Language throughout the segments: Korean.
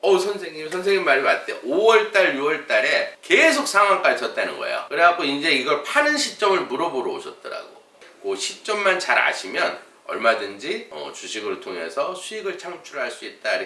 선생님 말이 맞대. 5월달, 6월달에 계속 상한가를 쳤다는 거예요. 그래갖고 이제 이걸 파는 시점을 물어보러 오셨더라고. 그 시점만 잘 아시면 얼마든지 주식을 통해서 수익을 창출할 수 있다.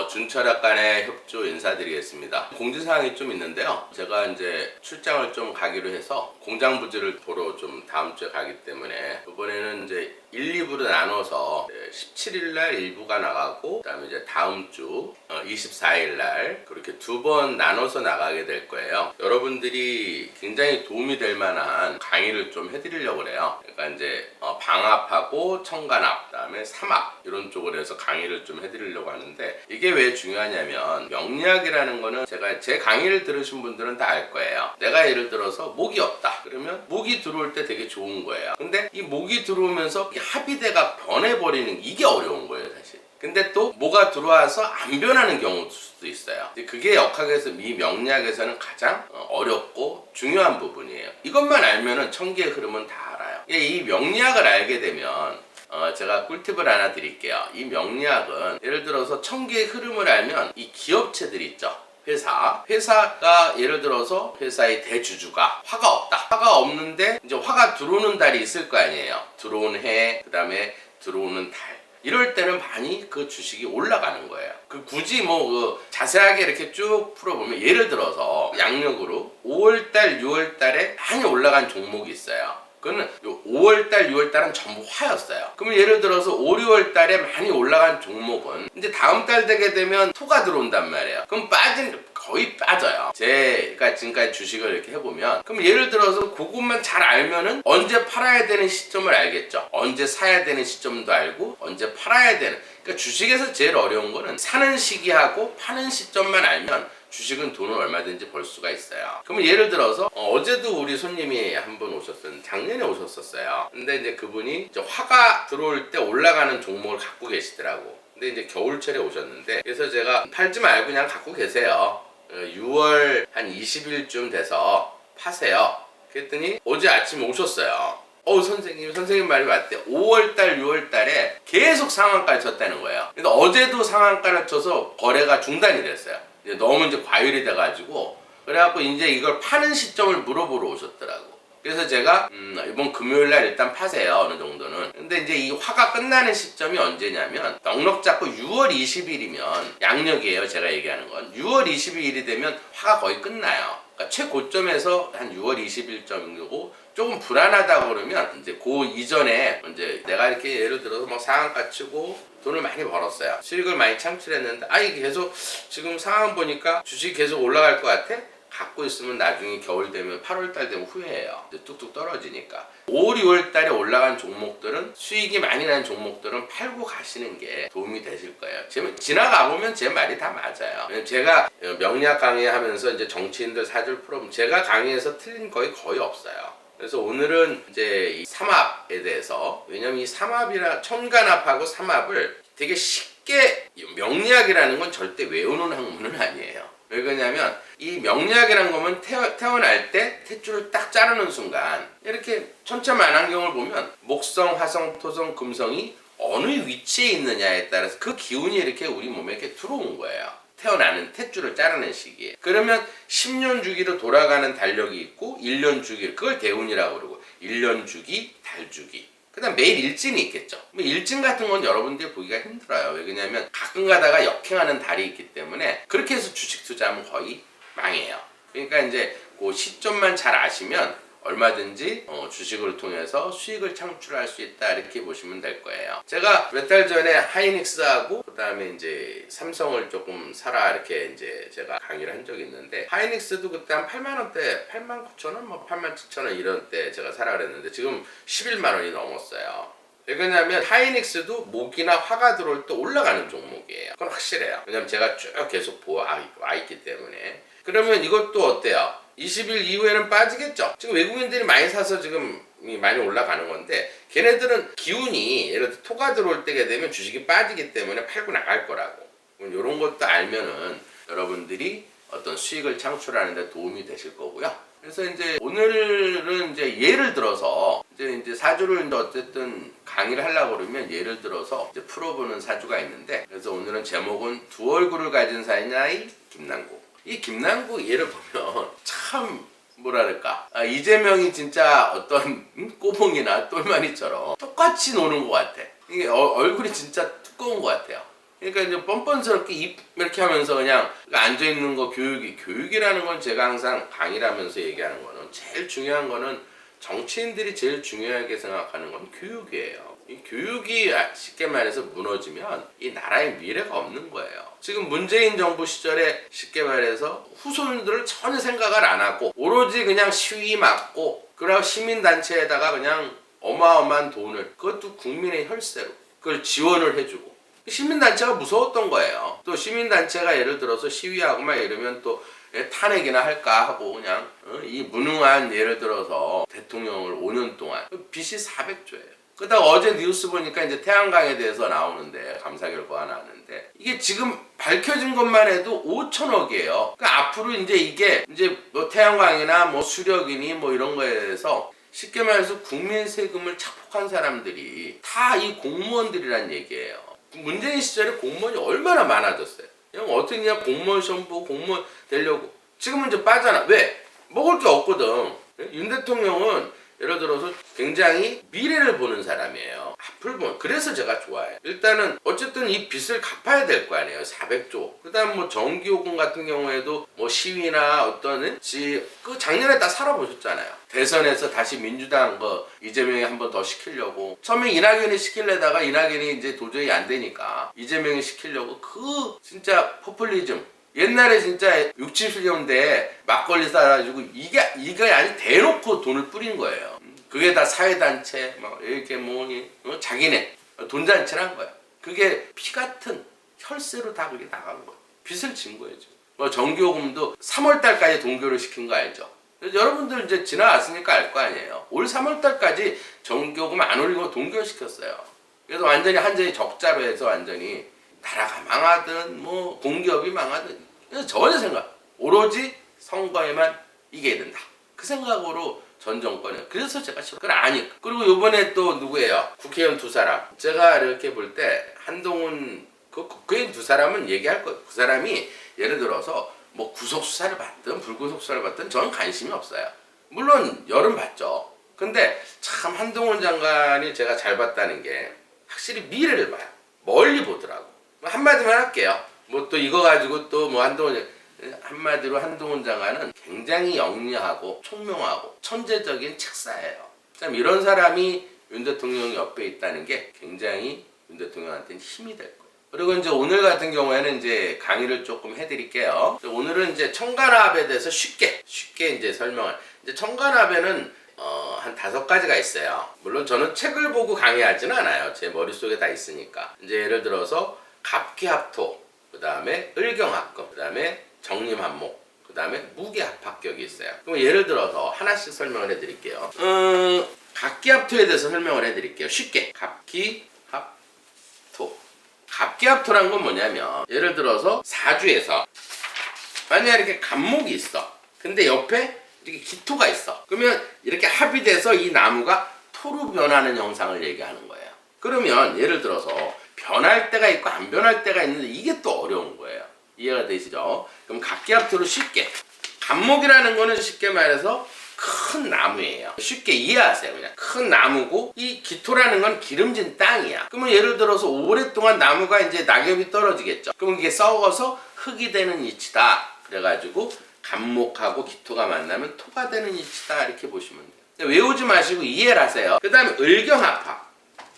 준철학 간의 협조 인사드리겠습니다. 공지사항이 좀 있는데요. 제가 이제 출장을 좀 가기로 해서 공장 부지를 보러 좀 다음 주에 가기 때문에 이번에는 이제 1, 2부로 나눠서 17일날 1부가 나가고 그다음에 이제 다음 주 24일날 그렇게 두 번 나눠서 나가게 될 거예요. 여러분들이 굉장히 도움이 될 만한 강의를 좀 해드리려고 그래요. 그러니까 이제 방압하고 청간압, 그다음에 삼압 이런 쪽으로 해서 강의를 좀 해드리려고 하는데 이게 왜 중요하냐면 명리학이라는 거는 제 강의를 들으신 분들은 다 알 거예요. 내가 예를 들어서 목이 없다. 그러면 목이 들어올 때 되게 좋은 거예요. 근데 이 목이 들어오면서 합의대가 변해버리는 이게 어려운 거예요, 사실. 근데 또 뭐가 들어와서 안 변하는 경우도 있어요. 그게 역학에서 이 명리학에서는 가장 어렵고 중요한 부분이에요. 이것만 알면은 천기의 흐름은 다 알아요. 이 명리학을 알게 되면 제가 꿀팁을 하나 드릴게요. 이 명리학은 예를 들어서 천기의 흐름을 알면 이 기업체들 있죠. 회사가 예를 들어서 회사의 대주주가 화가 없다. 화가 없는데 이제 화가 들어오는 달이 있을 거 아니에요. 들어오는 해, 그 다음에 들어오는 달. 이럴 때는 많이 그 주식이 올라가는 거예요. 굳이 자세하게 이렇게 쭉 풀어보면 예를 들어서 양력으로 5월달, 6월달에 많이 올라간 종목이 있어요. 그거는 5월달, 6월달은 전부 화였어요. 그러면 예를 들어서 5, 6월달에 많이 올라간 종목은 이제 다음 달 되게 되면 토가 들어온단 말이에요. 그럼 거의 빠져요. 제가 지금까지 주식을 이렇게 해보면 그럼 예를 들어서 그것만 잘 알면은 언제 팔아야 되는 시점을 알겠죠. 언제 사야 되는 시점도 알고 언제 팔아야 되는. 그러니까 주식에서 제일 어려운 거는 사는 시기하고 파는 시점만 알면 주식은 돈을 얼마든지 벌 수가 있어요. 그러면 예를 들어서 어제도 우리 손님이 한 분 오셨었는데 작년에 오셨었어요. 근데 이제 그분이 이제 화가 들어올 때 올라가는 종목을 갖고 계시더라고. 근데 이제 겨울철에 오셨는데 그래서 제가 팔지 말고 그냥 갖고 계세요. 6월 한 20일쯤 돼서 파세요. 그랬더니 어제 아침에 오셨어요. 선생님 말이 맞대. 5월달, 6월달에 계속 상한가를 쳤다는 거예요. 그래서 어제도 상한가를 쳐서 거래가 중단이 됐어요. 너무 이제 과열이 돼가지고 그래갖고 이제 이걸 파는 시점을 물어보러 오셨더라고. 그래서 제가 이번 금요일날 일단 파세요. 어느 정도는. 근데 이제 이 화가 끝나는 시점이 언제냐면 넉넉 잡고 6월 20일이면 양력이에요. 제가 얘기하는 건 6월 22일이 되면 화가 거의 끝나요. 그러니까 최고점에서 한 6월 20일 정도고 조금 불안하다고 그러면 이제 그 이전에 이제 내가 이렇게 예를 들어서 상한가 치고 돈을 많이 벌었어요. 수익을 많이 창출했는데 이게 계속 지금 상황 보니까 주식이 계속 올라갈 것 같아? 갖고 있으면 나중에 겨울 되면 8월달 되면 후회해요. 뚝뚝 떨어지니까. 5, 6월달에 올라간 종목들은 수익이 많이 난 종목들은 팔고 가시는 게 도움이 되실 거예요. 지나가 보면 제 말이 다 맞아요. 제가 명리학 강의하면서 이제 정치인들 사주를 풀어보면 제가 강의에서 틀린 거의 없어요. 그래서 오늘은 이제 이 삼합에 대해서 왜냐면 이 삼합이나 천간합하고 삼합을 되게 쉽게 명리학이라는 건 절대 외우는 학문은 아니에요. 왜 그러냐면 이 명리학이라는 거면 태어날 때 탯줄을 딱 자르는 순간 이렇게 천차만환경을 보면 목성, 화성, 토성, 금성이 어느 위치에 있느냐에 따라서 그 기운이 이렇게 우리 몸에 이렇게 들어온 거예요. 태어나는 탯줄을 자르는 시기에. 그러면 10년 주기로 돌아가는 달력이 있고 1년 주기, 그걸 대운이라고 그러고 1년 주기, 달 주기. 그 다음 매일 일진이 있겠죠. 일진 같은 건 여러분들이 보기가 힘들어요. 왜 그러냐면 가끔 가다가 역행하는 달이 있기 때문에 그렇게 해서 주식 투자하면 거의 망해요. 그러니까 이제 그 시점만 잘 아시면 얼마든지 주식을 통해서 수익을 창출할 수 있다 이렇게 보시면 될 거예요. 제가 몇 달 전에 하이닉스하고 그 다음에 이제 삼성을 조금 사라 이렇게 이제 제가 강의를 한 적이 있는데 하이닉스도 그때 한 8만 원대, 8만 9천 원, 8만 7천 원 이런 때 제가 사라 그랬는데 지금 11만 원이 넘었어요. 왜 그러냐면 하이닉스도 목이나 화가 들어올 때 올라가는 종목이에요. 그건 확실해요. 왜냐면 제가 쭉 계속 와 있기 때문에. 그러면 이것도 어때요? 20일 이후에는 빠지겠죠. 지금 외국인들이 많이 사서 지금 많이 올라가는 건데 걔네들은 기운이 예를 들어 토가 들어올 때가 되면 주식이 빠지기 때문에 팔고 나갈 거라고. 이런 것도 알면은 여러분들이 어떤 수익을 창출하는 데 도움이 되실 거고요. 그래서 이제 오늘은 이제 예를 들어서 이제 사주를 어쨌든 강의를 하려고 그러면 예를 들어서 이제 풀어보는 사주가 있는데, 그래서 오늘은 제목은 두 얼굴을 가진 사나이 김남국. 이 김남국 예를 보면 참 뭐랄까, 이재명이 진짜 어떤 꼬봉이나 똘마니처럼 똑같이 노는 것 같아. 이게 얼굴이 진짜 두꺼운 것 같아요. 그러니까 이제 뻔뻔스럽게 입 이렇게 하면서 그냥 앉아있는 거 교육이라는 건 제가 항상 강의를 하면서 얘기하는 거는 제일 중요한 거는 정치인들이 제일 중요하게 생각하는 건 교육이에요. 이 교육이 쉽게 말해서 무너지면 이 나라의 미래가 없는 거예요. 지금 문재인 정부 시절에 쉽게 말해서 후손들을 전혀 생각을 안 하고 오로지 그냥 시위 막고, 그리고 시민단체에다가 그냥 어마어마한 돈을, 그것도 국민의 혈세로 그걸 지원을 해주고, 시민단체가 무서웠던 거예요. 또 시민단체가 예를 들어서 시위하고 막 이러면 또 탄핵이나 할까 하고 그냥 이 무능한 예를 들어서 대통령을 5년 동안, 빚이 400조예요. 그러다가 어제 뉴스 보니까 이제 태양광에 대해서 나오는데, 감사 결과가 나왔는데, 이게 지금 밝혀진 것만 해도 5천억이에요. 그러니까 앞으로 이제 뭐 태양광이나 뭐 수력이니 뭐 이런 거에 대해서 쉽게 말해서 국민 세금을 착복한 사람들이 다 이 공무원들이란 얘기예요. 문재인 시절에 공무원이 얼마나 많아졌어요. 그냥 어떻게 그냥 공무원 시험 보고 공무원 되려고. 지금은 이제 빠져나. 왜? 먹을 게 없거든. 윤 대통령은 예를 들어서 굉장히 미래를 보는 사람이에요. 앞을 보는. 그래서 제가 좋아해요. 일단은 어쨌든 이 빚을 갚아야 될 거 아니에요. 400조. 그 다음 뭐 전기요금 같은 경우에도 뭐 시위나 어떤 그 작년에 다 살아보셨잖아요. 대선에서 다시 민주당 이재명이 한 번 더 시키려고. 처음에 이낙연이 시키려다가 이낙연이 이제 도저히 안 되니까 이재명이 시키려고 그 진짜 포퓰리즘. 옛날에 진짜 60, 70년대에 막걸리 싸가지고 이게 아니 대놓고 돈을 뿌린 거예요. 그게 다 사회단체, 막 이렇게 자기네 돈잔치를 한 거야. 그게 피 같은 혈세로 다 그게 나간 거야. 빚을 진 거예요. 뭐 전기요금도 3월달까지 동결을 시킨 거 알죠? 여러분들 이제 지나왔으니까 알 거 아니에요. 올 3월달까지 전기요금 안 올리고 동결시켰어요. 그래서 완전히 한전이 적자로 해서 완전히 나라가 망하든 뭐 공기업이 망하든 전혀 생각, 오로지 선거에만 이겨야 된다. 그 생각으로 전 정권은. 그래서 제가 그걸 아니까. 그리고 요번에 또 누구예요? 국회의원 두 사람. 제가 이렇게 볼 때 한동훈 그 국회의원 두 사람은 얘기할 거예요. 그 사람이 예를 들어서 뭐 구속 수사를 받든 불구속 수사를 받든 저는 관심이 없어요. 물론 열은 받죠. 근데 참 한동훈 장관이 제가 잘 봤다는 게 확실히 미래를 봐요. 멀리 보더라고. 한마디만 할게요. 뭐 또 이거 가지고 또 뭐 한마디로 한동훈 장관은 굉장히 영리하고 총명하고 천재적인 책사예요. 참 이런 사람이 윤 대통령 옆에 있다는 게 굉장히 윤 대통령한테는 힘이 될 거예요. 그리고 이제 오늘 같은 경우에는 이제 강의를 조금 해드릴게요. 오늘은 이제 청간화합에 대해서 쉽게 이제 설명을. 이제 청간화합에는 한 5가지가 있어요. 물론 저는 책을 보고 강의하지는 않아요. 제 머릿속에 다 있으니까. 이제 예를 들어서 갑기합토, 그 다음에 을경합금, 그 다음에 정림합목, 그 다음에 무게합합격이 있어요. 그럼 예를 들어서 하나씩 설명을 해드릴게요. 갑기합토에 대해서 설명을 해드릴게요. 쉽게. 갑기합토. 갑기합토란 건 뭐냐면 예를 들어서 사주에서 만약에 이렇게 갑목이 있어. 근데 옆에 이렇게 기토가 있어. 그러면 이렇게 합이 돼서 이 나무가 토로 변하는 형상을 얘기하는 거예요. 그러면 예를 들어서 변할 때가 있고 안 변할 때가 있는데 이게 또 어려운 거예요. 이해가 되시죠? 그럼 갑기합토로 쉽게. 갑목이라는 거는 쉽게 말해서 큰 나무예요. 쉽게 이해하세요. 그냥 큰 나무고, 이 기토라는 건 기름진 땅이야. 그러면 예를 들어서 오랫동안 나무가 이제 낙엽이 떨어지겠죠. 그러면 이게 썩어서 흙이 되는 이치다. 그래가지고 갑목하고 기토가 만나면 토가 되는 이치다. 이렇게 보시면 돼요. 외우지 마시고 이해를 하세요. 그 다음에 을경합합.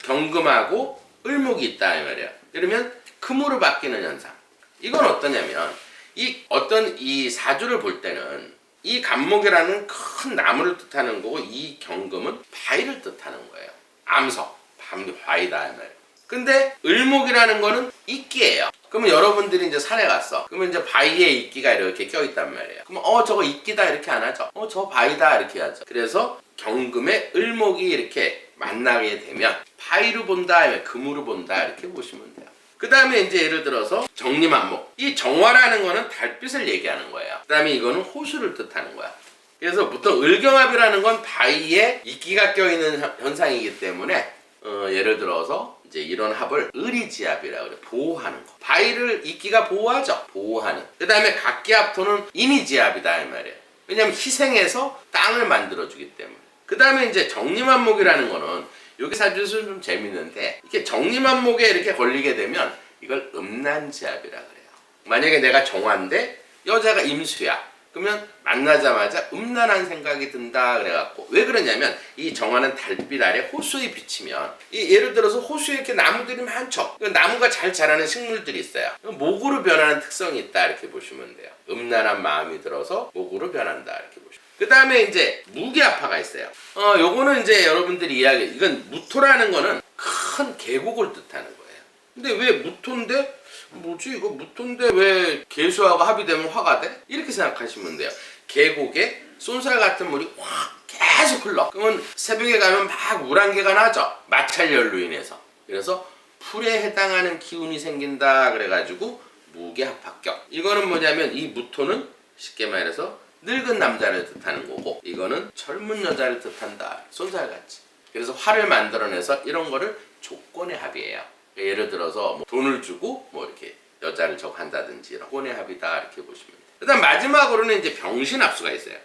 경금하고 을목이 있다 이 말이에요. 그러면 금으로 바뀌는 현상. 이건 어떠냐면 이 사주를 볼 때는 이 갑목이라는 큰 나무를 뜻하는 거고, 이 경금은 바위를 뜻하는 거예요. 암석, 바위다 이 말이에요. 근데 을목이라는 거는 이끼예요. 그러면 여러분들이 이제 산에 갔어. 그러면 이제 바위에 이끼가 이렇게 껴있단 말이에요. 그러면 저거 이끼다 이렇게 안 하죠. 저 바위다 이렇게 하죠. 그래서 경금에 을목이 이렇게 만나게 되면 바위로 본다, 금으로 본다 이렇게 보시면 돼요. 그 다음에 이제 예를 들어서 정림합목. 이 정화라는 거는 달빛을 얘기하는 거예요. 그 다음에 이거는 호수를 뜻하는 거야. 그래서 보통 을경합이라는 건 바위에 이끼가 껴있는 현상이기 때문에 예를 들어서 이제 이런 합을 을이지합이라고 그래. 보호하는 거. 바위를 이끼가 보호하죠. 보호하는. 그 다음에 각기합토는 인이지합이다 이 말이에요. 왜냐면 희생해서 땅을 만들어주기 때문에. 그 다음에 이제 정림합목이라는 거는 여기 사주에서 좀 재밌는데 이렇게 정림합목에 이렇게 걸리게 되면 이걸 음란지합이라 그래요. 만약에 내가 정화인데 여자가 임수야. 그러면 만나자마자 음란한 생각이 든다 그래갖고 왜 그러냐면 이 정화는 달빛 아래 호수에 비치면 예를 들어서 호수에 이렇게 나무들이 많죠. 나무가 잘 자라는 식물들이 있어요. 목으로 변하는 특성이 있다 이렇게 보시면 돼요. 음란한 마음이 들어서 목으로 변한다 이렇게 보시면. 그 다음에 이제 무게아파가 있어요. 요거는 이제 여러분들이 이건 무토라는 거는 큰 계곡을 뜻하는 거예요. 근데 왜 무토인데? 뭐지 이거 무토인데 왜 개수하고 합이 되면 화가 돼? 이렇게 생각하시면 돼요. 계곡에 쏜살 같은 물이 확 계속 흘러. 그러면 새벽에 가면 막 물안개가 나죠. 마찰열로 인해서. 그래서 풀에 해당하는 기운이 생긴다 그래가지고 무게합합격. 이거는 뭐냐면 이 무토는 쉽게 말해서 늙은 남자를 뜻하는 거고 이거는 젊은 여자를 뜻한다. 쏜살같이. 그래서 화를 만들어내서 이런 거를 조건의 합이에요. 예를 들어서 뭐 돈을 주고 뭐 이렇게 여자를 적한다든지 이런 조건의 합이다 이렇게 보시면 돼요. 그다음 마지막으로는 이제 병신합수가 있어요.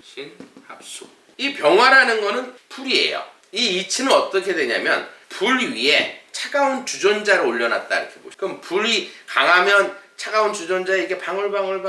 병신합수. 이 병화라는 거는 불이에요. 이 이치는 어떻게 되냐면 불 위에 차가운 주전자를 올려놨다 이렇게 보시면. 그럼 불이 강하면 차가운 주전자에 이게 방울방울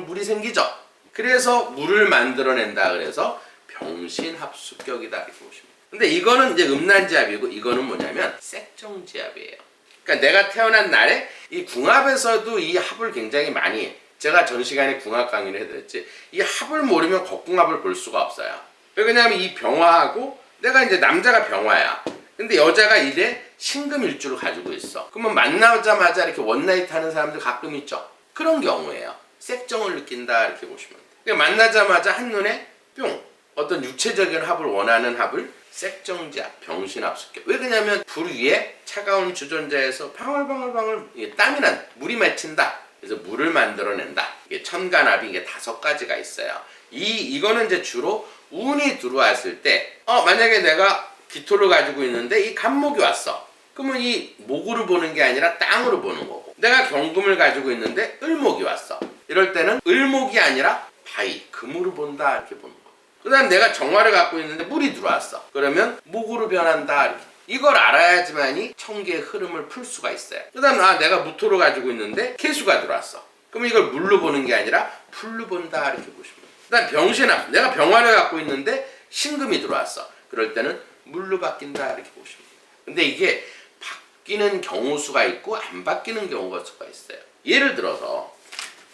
물이 생기죠. 그래서 물을 만들어낸다 그래서 병신합수격이다 이렇게 보시면. 근데 이거는 이제 음란지합이고 이거는 뭐냐면 색정지합이에요. 그러니까 내가 태어난 날에 이 궁합에서도 이 합을 굉장히 많이 해. 제가 전 시간에 궁합 강의를 해드렸지. 이 합을 모르면 겉궁합을 볼 수가 없어요. 왜냐하면 이 병화하고 내가 이제 남자가 병화야. 근데 여자가 이래 신금일주를 가지고 있어. 그러면 만나자마자 이렇게 원나잇 하는 사람들 가끔 있죠. 그런 경우예요. 색정을 느낀다 이렇게 보시면 돼요. 그러니까 만나자마자 한눈에 뿅 어떤 육체적인 합을 원하는 합을 색정지합, 병신합수격. 왜 그러냐면 불 위에 차가운 주전자에서 방울방울 땀이 난 물이 맺힌다. 그래서 물을 만들어낸다. 이게 천간합이 이게 5가지가 있어요. 이거는 이제 주로 운이 들어왔을 때 만약에 내가 기토를 가지고 있는데 이 간목이 왔어. 그러면 이 목으로 보는 게 아니라 땅으로 보는 거고 내가 경금을 가지고 있는데 을목이 왔어. 이럴 때는 을목이 아니라 바위, 금으로 본다 이렇게 보는 거. 그 다음 내가 정화를 갖고 있는데 물이 들어왔어. 그러면 목으로 변한다 이렇게. 이걸 알아야지만이 청기의 흐름을 풀 수가 있어요. 그 다음 내가 무토를 가지고 있는데 개수가 들어왔어. 그럼 이걸 물로 보는 게 아니라 풀로 본다 이렇게 보시면 돼요. 그 다음 병신합. 내가 병화를 갖고 있는데 신금이 들어왔어. 그럴 때는 물로 바뀐다 이렇게 보시면 돼요. 근데 이게 바뀌는 경우 수가 있고 안 바뀌는 경우가 수가 있어요. 예를 들어서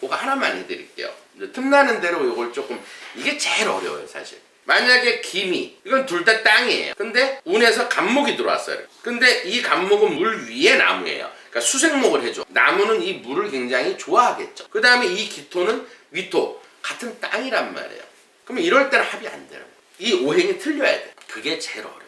그거 하나만 해드릴게요. 틈나는 대로 이걸 조금 이게 제일 어려워요 사실. 만약에 기미 이건 둘 다 땅이에요. 근데 운에서 간목이 들어왔어요. 근데 이 간목은 물 위에 나무예요. 그러니까 수생목을 해줘. 나무는 이 물을 굉장히 좋아하겠죠. 그 다음에 이 기토는 위토 같은 땅이란 말이에요. 그러면 이럴 때는 합이 안 되는 거예요. 이 오행이 틀려야 돼. 그게 제일 어려워요.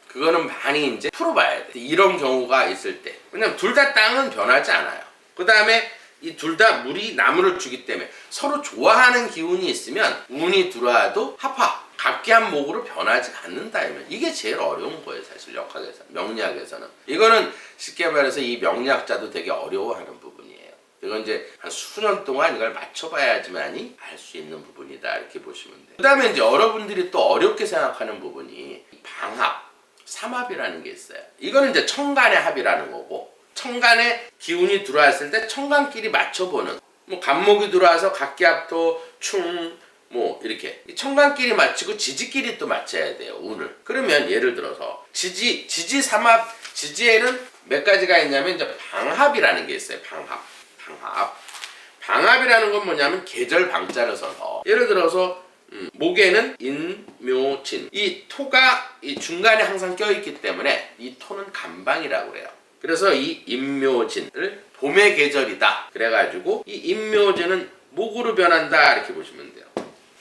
그거는 많이 이제 풀어봐야 돼. 이런 경우가 있을 때. 왜냐면 둘 다 땅은 변하지 않아요. 그 다음에 이 둘 다 물이 나무를 주기 때문에 서로 좋아하는 기운이 있으면 운이 들어와도 합화, 갑기한 목으로 변하지 않는다. 이게 제일 어려운 거예요 사실 역학에서, 명리학에서는. 이거는 쉽게 말해서 이 명리학자도 되게 어려워하는 부분이에요. 이건 이제 한 수년 동안 이걸 맞춰봐야지만이 알 수 있는 부분이다 이렇게 보시면 돼요. 그 다음에 이제 여러분들이 또 어렵게 생각하는 부분이 방합, 삼합이라는 게 있어요. 이거는 이제 천간의 합이라는 거고 천간에 기운이 들어왔을 때 천간끼리 맞춰보는, 뭐 간목이 들어와서 각기합토, 충, 뭐 이렇게 천간끼리 맞추고 지지끼리 또 맞춰야 돼요 운을. 그러면 예를 들어서 지지 삼합, 지지에는 몇 가지가 있냐면 이제 방합이라는 게 있어요. 방합이라는 건 뭐냐면 계절 방자를 써서 예를 들어서 목에는 인묘진, 이 토가 이 중간에 항상 껴있기 때문에 이 토는 간방이라고 그래요. 그래서 이 인묘진을 봄의 계절이다 그래가지고 이 인묘진은 목으로 변한다 이렇게 보시면 돼요.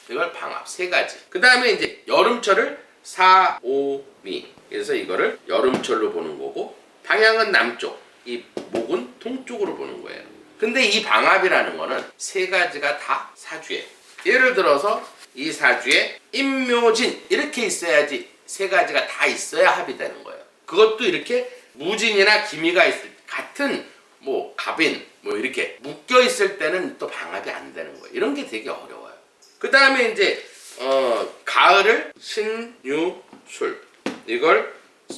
이걸 방합 3가지. 그 다음에 이제 여름철을 사오미, 그래서 이거를 여름철로 보는 거고 방향은 남쪽, 이 목은 동쪽으로 보는 거예요. 근데 이 방합이라는 거는 3가지가 다 사주예요. 예를 들어서 이 사주에 임묘진 이렇게 있어야지 세 가지가 다 있어야 합이 되는 거예요. 그것도 이렇게 무진이나 기미가 있을 같은 뭐 갑인 뭐 이렇게 묶여 있을 때는 또 방합이 안 되는 거예요. 이런 게 되게 어려워요. 그 다음에 이제 가을을 신유술 이걸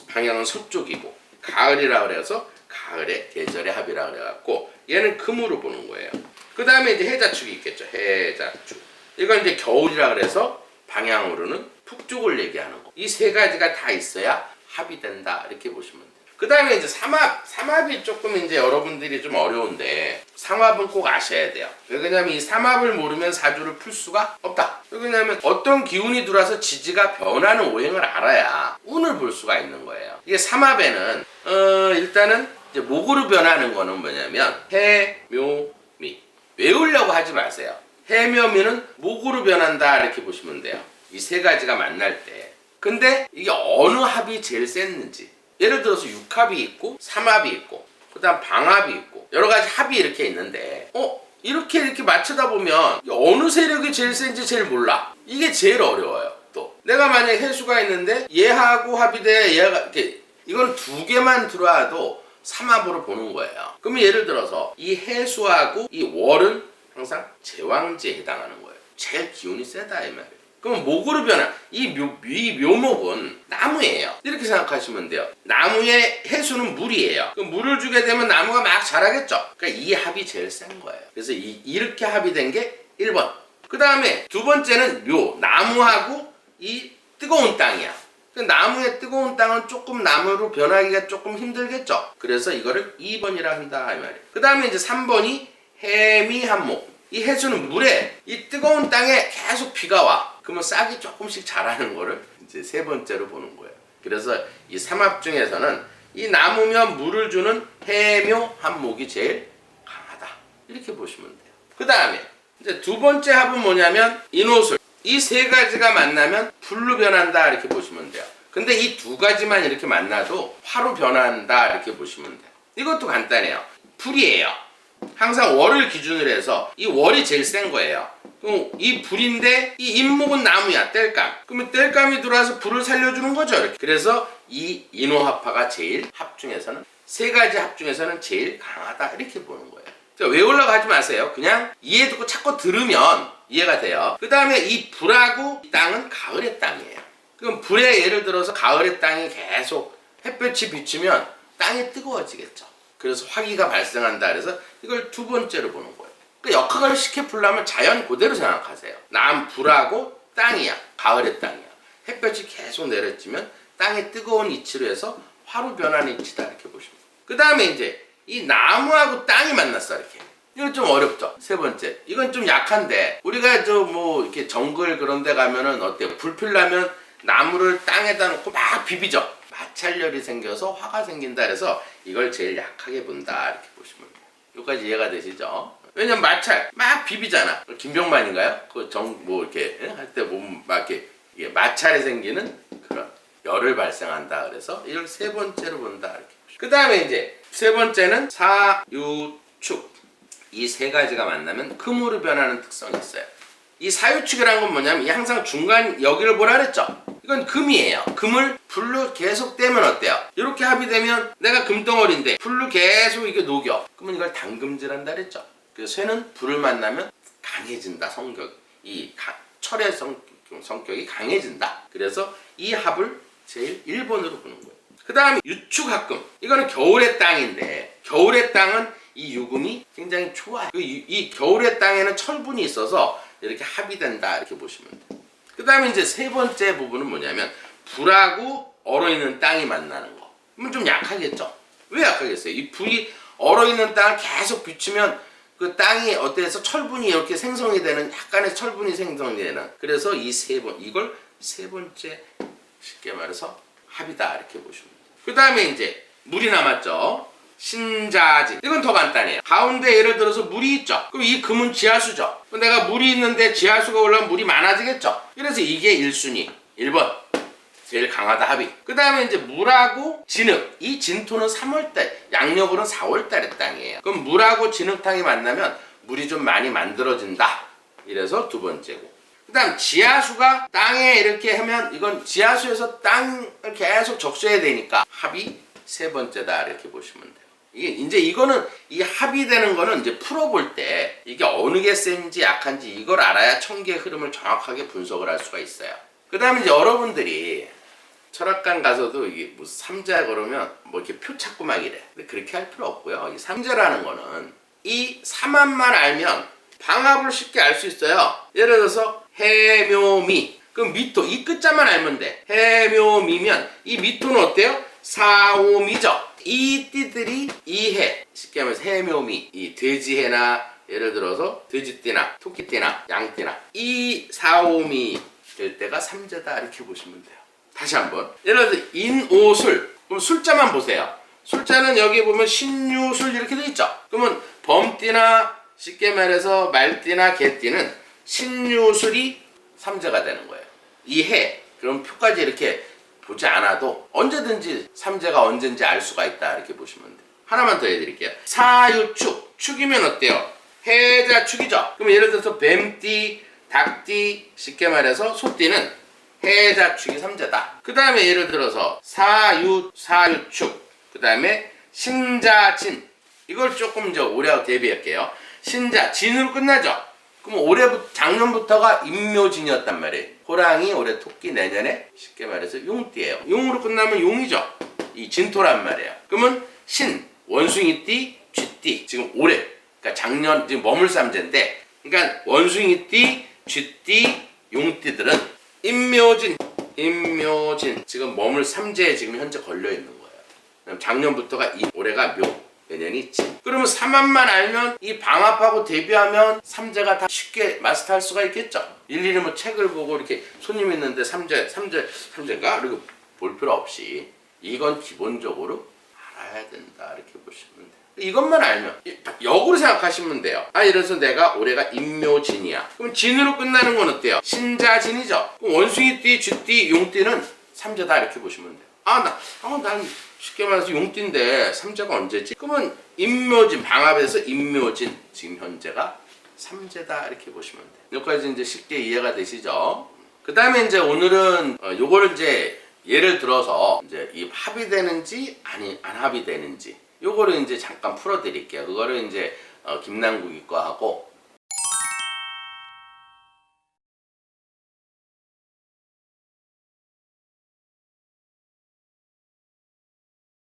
방향은 서쪽이고 가을이라 그래서 가을의 계절의 합이라 그래갖고 얘는 금으로 보는 거예요. 그 다음에 이제 해자축이 있겠죠. 해자축 이건 이제 겨울이라 그래서 방향으로는 북쪽을 얘기하는 거. 이 세 가지가 다 있어야 합이 된다 이렇게 보시면 돼요. 그 다음에 이제 삼합이 조금 이제 여러분들이 좀 어려운데 삼합은 꼭 아셔야 돼요. 왜냐면 이 삼합을 모르면 사주를 풀 수가 없다. 왜냐면 어떤 기운이 들어와서 지지가 변하는 오행을 알아야 운을 볼 수가 있는 거예요. 이게 삼합에는 일단은 이제 목으로 변하는 거는 뭐냐면 해, 묘, 미. 외우려고 하지 마세요. 해, 묘, 미는 목으로 변한다 이렇게 보시면 돼요. 이 세 가지가 만날 때. 근데 이게 어느 합이 제일 셌는지. 예를 들어서 육합이 있고 삼합이 있고 그 다음 방합이 있고 여러 가지 합이 이렇게 있는데 이렇게 맞추다 보면 어느 세력이 제일 센지 제일 몰라. 이게 제일 어려워요. 또 내가 만약에 해수가 있는데 얘하고 합이 돼 얘가 이렇게 이건 두 개만 들어와도 삼합으로 보는 거예요. 그러면 예를 들어서 이 해수하고 이 월은 항상 제왕지에 해당하는 거예요. 제일 기운이 세다 이 말이에요. 그럼 목으로 변한 이 묘목은 나무예요. 이렇게 생각하시면 돼요. 나무의 해수는 물이에요. 그럼 물을 주게 되면 나무가 막 자라겠죠. 그러니까 이 합이 제일 센 거예요. 그래서 이렇게 합이 된 게 1번. 그 다음에 두 번째는 묘. 나무하고 이 뜨거운 땅이야. 그 나무의 뜨거운 땅은 조금 나무로 변하기가 조금 힘들겠죠. 그래서 이거를 2번이라 한다 이 말이에요. 그 다음에 이제 3번이 해미한목. 이 해수는 물에 이 뜨거운 땅에 계속 비가 와. 그러면 싹이 조금씩 자라는 거를 이제 세 번째로 보는 거예요. 그래서 이 삼합 중에서는 이 나무면 물을 주는 해묘 한목이 제일 강하다. 이렇게 보시면 돼요. 그 다음에 이제 두 번째 합은 뭐냐면 인호술. 이 세 가지가 만나면 불로 변한다. 이렇게 보시면 돼요. 근데 이 두 가지만 이렇게 만나도 화로 변한다. 이렇게 보시면 돼요. 이것도 간단해요. 불이에요. 항상 월을 기준으로 해서 이 월이 제일 센 거예요. 그럼 이 불인데 이 인목은 나무야. 땔감. 그러면 땔감이 들어와서 불을 살려주는 거죠. 이렇게. 그래서 이 인호합화가 제일 합 중에서는 세 가지 합 중에서는 제일 강하다. 이렇게 보는 거예요. 그러니까 외우려고 하지 마세요. 그냥 이해 듣고 자꾸 들으면 이해가 돼요. 그 다음에 이 불하고 이 땅은 가을의 땅이에요. 그럼 불에 예를 들어서 가을의 땅이 계속 햇볕이 비추면 땅이 뜨거워지겠죠. 그래서 화기가 발생한다. 그래서 이걸 두 번째로 보는 거예요. 그러니까 역학을 쉽게 풀려면 자연 그대로 생각하세요. 불하고 땅이야. 가을의 땅이야. 햇볕이 계속 내려지면 땅의 뜨거운 이치로 해서 화로 변하는 이치다. 이렇게 보시면 돼요. 그 다음에 이제 이 나무하고 땅이 만났어. 이렇게. 이건 좀 어렵죠. 세 번째. 이건 좀 약한데 우리가 이렇게 정글 그런 데 가면은 어때요? 불 피려면 나무를 땅에다 놓고 막 비비죠. 마찰열이 생겨서 화가 생긴다. 그래서 이걸 제일 약하게 본다. 이렇게 보시면 돼요. 여기까지 이해가 되시죠? 왜냐면 마찰 막 비비잖아. 김병만인가요? 이렇게 할 때 보면 막 이렇게 마찰이 생기는 그런 열을 발생한다. 그래서 이걸 세 번째로 본다. 이렇게 보시면. 그 다음에 이제 세 번째는 사유축. 이 세 가지가 만나면 금으로 변하는 특성이 있어요. 이 사유축이라는 건 뭐냐면 이 항상 중간 여기를 보라 그랬죠? 이건 금이에요. 금을 불로 계속 떼면 어때요? 이렇게 합이 되면 내가 금덩어리인데 불로 계속 이게 녹여. 그러면 이걸 당금질한다 그랬죠? 그래서 쇠는 불을 만나면 강해진다. 철의 성격이 강해진다. 그래서 이 합을 제일 1번으로 보는 거예요. 그 다음에 유축합금. 이거는 겨울의 땅인데 겨울의 땅은 이 유금이 굉장히 좋아요. 이 겨울의 땅에는 철분이 있어서 이렇게 합이 된다. 이렇게 보시면 돼요. 그 다음에 이제 세 번째 부분은 뭐냐면 불하고 얼어있는 땅이 만나는 거. 그러면 좀 약하겠죠? 왜 약하겠어요? 이 불이 얼어있는 땅을 계속 비추면 그 땅이 어때서 철분이 이렇게 생성이 되는 약간의 철분이 생성이 되는 그래서 이걸 세 번째 쉽게 말해서 합이다. 이렇게 보시면 돼요. 그 다음에 이제 물이 남았죠? 신자진. 이건 더 간단해요. 가운데 예를 들어서 물이 있죠. 그럼 이 금은 지하수죠. 그럼 내가 물이 있는데 지하수가 올라오면 물이 많아지겠죠. 그래서 이게 1순위. 1번. 제일 강하다 합이. 그 다음에 이제 물하고 진흙. 이 진토는 3월달, 양력으로는 4월달의 땅이에요. 그럼 물하고 진흙탕이 만나면 물이 좀 많이 만들어진다. 이래서 두 번째고. 그 다음 지하수가 땅에 이렇게 하면 이건 지하수에서 땅을 계속 적셔야 되니까 합이 세 번째다 이렇게 보시면 돼요. 이게 이제 이거는 이 합이 되는 거는 이제 풀어볼 때 이게 어느 게 센지 약한지 이걸 알아야 청기의 흐름을 정확하게 분석을 할 수가 있어요. 그 다음에 이제 여러분들이 철학관 가서도 이게 뭐 삼자 그러면 뭐 이렇게 표 찾고 막 이래. 근데 그렇게 할 필요 없고요. 이 삼자라는 거는 이 삼합만 알면 방합을 쉽게 알 수 있어요. 예를 들어서 해묘미. 그럼 미토 이 끝자만 알면 돼. 해묘미면 이 미토는 어때요? 사오미죠. 이 띠들이 이해. 쉽게 하면 해묘미. 이 돼지해나 예를 들어서 돼지띠나 토끼띠나 양띠나 이 사오미 될 때가 삼자다 이렇게 보시면 돼요. 다시 한번. 예를 들어서 인오술. 그럼 술자만 보세요. 술자는 여기 보면 신유술 이렇게 돼 있죠. 그러면 범띠나 쉽게 말해서 말띠나 개띠는 신유술이 삼재가 되는 거예요. 이해. 그럼 표까지 이렇게 보지 않아도 언제든지 삼재가 언제인지 알 수가 있다 이렇게 보시면 돼요. 하나만 더 해드릴게요. 사유축. 축이면 어때요? 해자축이죠. 그럼 예를 들어서 뱀띠, 닭띠 쉽게 말해서 소띠는 해자축이 삼재다. 그 다음에 예를 들어서 사유축. 그 다음에 신자진. 이걸 조금 이제 올해하고 대비할게요. 신자, 진으로 끝나죠? 그럼 작년부터가 임묘진이었단 말이에요. 호랑이, 올해 토끼, 내년에 쉽게 말해서 용띠예요. 용으로 끝나면 용이죠? 이 진토란 말이에요. 그러면 신, 원숭이띠, 쥐띠. 지금 올해, 그러니까 작년, 지금 머물삼재인데, 그러니까 원숭이띠, 쥐띠, 용띠들은 임묘진, 지금 머물삼재에 지금 현재 걸려있는 거예요. 작년부터가 올해가 묘. 내년이 진. 그러면 삼합만 알면 이 방합하고 대비하면 삼재가 다 쉽게 마스터할 수가 있겠죠. 일일이 뭐 책을 보고 이렇게 손님 있는데 삼재인가? 이렇게 볼 필요 없이 이건 기본적으로 알아야 된다 이렇게 보시면 돼요. 이것만 알면 역으로 생각하시면 돼요. 예를 들어서 내가 올해가 임묘진이야. 그럼 진으로 끝나는 건 어때요? 신자진이죠. 그럼 원숭이띠, 쥐띠, 용띠는 삼재다 이렇게 보시면 돼요. 난 쉽게 말해서 용띠인데 삼재가 언제지? 그러면 임묘진, 방합에서 임묘진 지금 현재가 삼재다 이렇게 보시면 돼요. 여기까지 이제 쉽게 이해가 되시죠? 그 다음에 이제 오늘은 요거를 이제 예를 들어서 이제 이 합이 되는지 안 합이 되는지 요거를 이제 잠깐 풀어드릴게요. 그거를 이제 김남국 이과하고